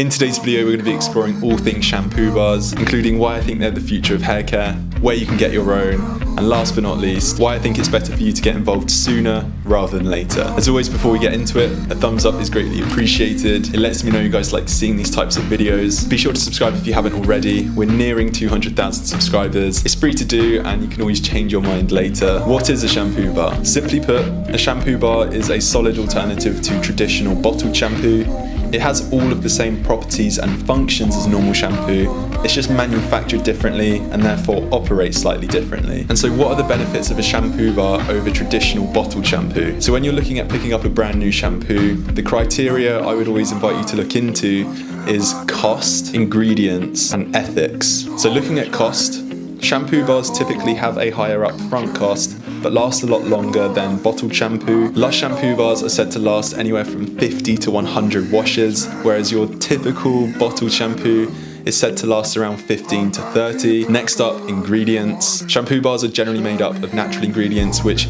In today's video, we're going to be exploring all things shampoo bars, including why I think they're the future of hair care, where you can get your own, and last but not least, why I think it's better for you to get involved sooner rather than later. As always, before we get into it, a thumbs up is greatly appreciated. It lets me know you guys like seeing these types of videos. Be sure to subscribe if you haven't already. We're nearing 200,000 subscribers. It's free to do, and you can always change your mind later. What is a shampoo bar? Simply put, a shampoo bar is a solid alternative to traditional bottled shampoo. It has all of the same properties and functions as normal shampoo. It's just manufactured differently and therefore operates slightly differently. And so what are the benefits of a shampoo bar over traditional bottled shampoo? So when you're looking at picking up a brand new shampoo, the criteria I would always invite you to look into is cost, ingredients, and ethics. So looking at cost, shampoo bars typically have a higher upfront cost, but last a lot longer than bottled shampoo. Lush shampoo bars are said to last anywhere from 50 to 100 washes, whereas your typical bottled shampoo is said to last around 15 to 30. Next up, ingredients. Shampoo bars are generally made up of natural ingredients, which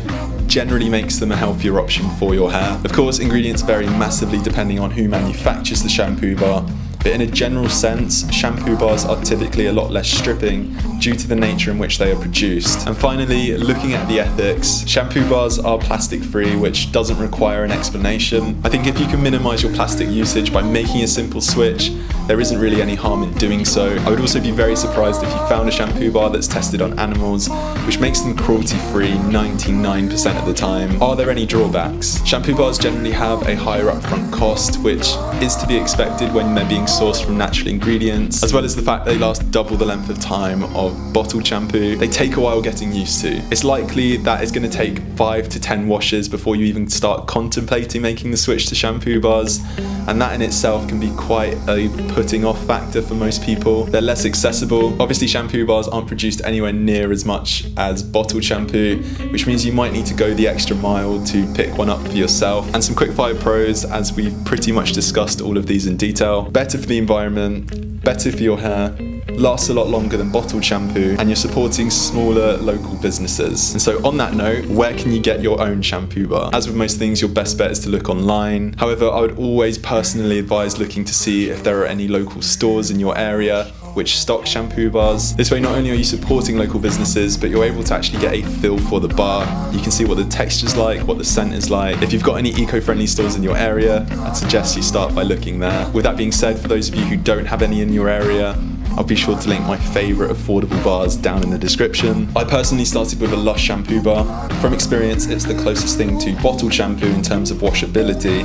generally makes them a healthier option for your hair. Of course, ingredients vary massively depending on who manufactures the shampoo bar, but in a general sense, shampoo bars are typically a lot less stripping due to the nature in which they are produced. And finally, looking at the ethics, shampoo bars are plastic free, which doesn't require an explanation. I think if you can minimize your plastic usage by making a simple switch, there isn't really any harm in doing so. I would also be very surprised if you found a shampoo bar that's tested on animals, which makes them cruelty free 99% of the time. Are there any drawbacks? Shampoo bars generally have a higher upfront cost, which is to be expected when they're being sourced from natural ingredients, as well as the fact they last double the length of time of bottled shampoo. They take a while getting used to. It's likely that it's going to take 5 to 10 washes before you even start contemplating making the switch to shampoo bars, and that in itself can be quite a putting off factor for most people. They're less accessible. Obviously, shampoo bars aren't produced anywhere near as much as bottled shampoo, which means you might need to go the extra mile to pick one up for yourself. And some quick fire pros, as we've pretty much discussed all of these in detail. Better for the environment, better for your hair, lasts a lot longer than bottled shampoo, and you're supporting smaller local businesses. And so on that note, where can you get your own shampoo bar? As with most things, your best bet is to look online. However, I would always personally advise looking to see if there are any local stores in your area which stock shampoo bars. This way, not only are you supporting local businesses, but you're able to actually get a feel for the bar. You can see what the texture's like, what the scent is like. If you've got any eco-friendly stores in your area, I'd suggest you start by looking there. With that being said, for those of you who don't have any in your area, I'll be sure to link my favourite affordable bars down in the description. I personally started with a Lush shampoo bar. From experience, it's the closest thing to bottled shampoo in terms of washability,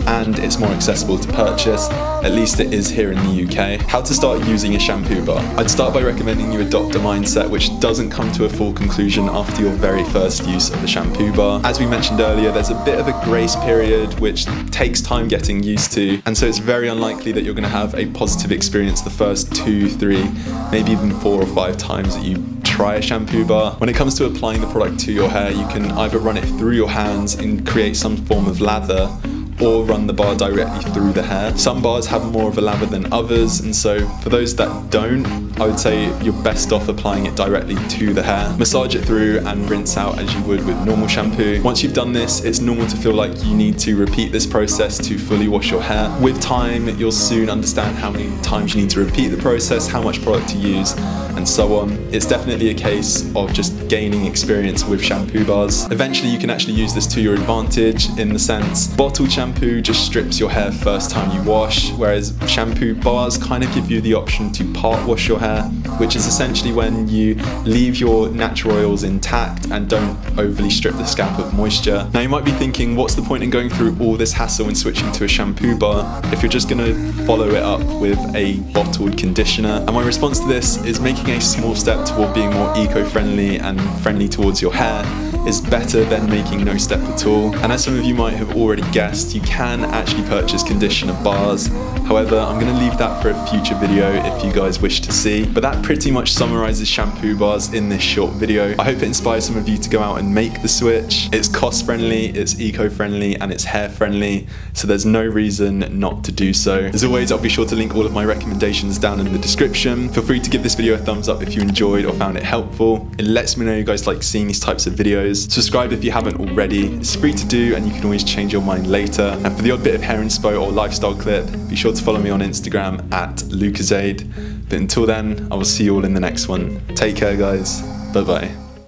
and it's more accessible to purchase, at least it is here in the UK. How to start using a shampoo bar? I'd start by recommending you adopt a mindset which doesn't come to a full conclusion after your very first use of a shampoo bar. As we mentioned earlier, there's a bit of a grace period which takes time getting used to, and so it's very unlikely that you're going to have a positive experience the first 2, 3, maybe even 4 or 5 times that you try a shampoo bar. When it comes to applying the product to your hair, you can either run it through your hands and create some form of lather, or run the bar directly through the hair. Some bars have more of a lather than others, and so for those that don't, I would say you're best off applying it directly to the hair. Massage it through and rinse out as you would with normal shampoo. Once you've done this, it's normal to feel like you need to repeat this process to fully wash your hair. With time, you'll soon understand how many times you need to repeat the process, how much product to use, and so on. It's definitely a case of just gaining experience with shampoo bars. Eventually, you can actually use this to your advantage in the sense bottled shampoo just strips your hair first time you wash, whereas shampoo bars kind of give you the option to part wash your hair, which is essentially when you leave your natural oils intact and don't overly strip the scalp of moisture. Now you might be thinking, what's the point in going through all this hassle and switching to a shampoo bar if you're just going to follow it up with a bottled conditioner? And my response to this is making a small step toward being more eco-friendly and friendly towards your hair is better than making no step at all. And as some of you might have already guessed, you can actually purchase conditioner bars. However, I'm going to leave that for a future video if you guys wish to see. But that pretty much summarizes shampoo bars in this short video. I hope it inspires some of you to go out and make the switch. It's cost friendly, it's eco-friendly, and it's hair friendly, so there's no reason not to do so. As always, I'll be sure to link all of my recommendations down in the description. Feel free to give this video a thumbs up if you enjoyed or found it helpful. It lets me know you guys like seeing these types of videos. videos. Subscribe if you haven't already. It's free to do and you can always change your mind later. And for the odd bit of hair inspo or lifestyle clip, be sure to follow me on Instagram at Lucasantangelo. But until then, I will see you all in the next one. Take care, guys. Bye bye.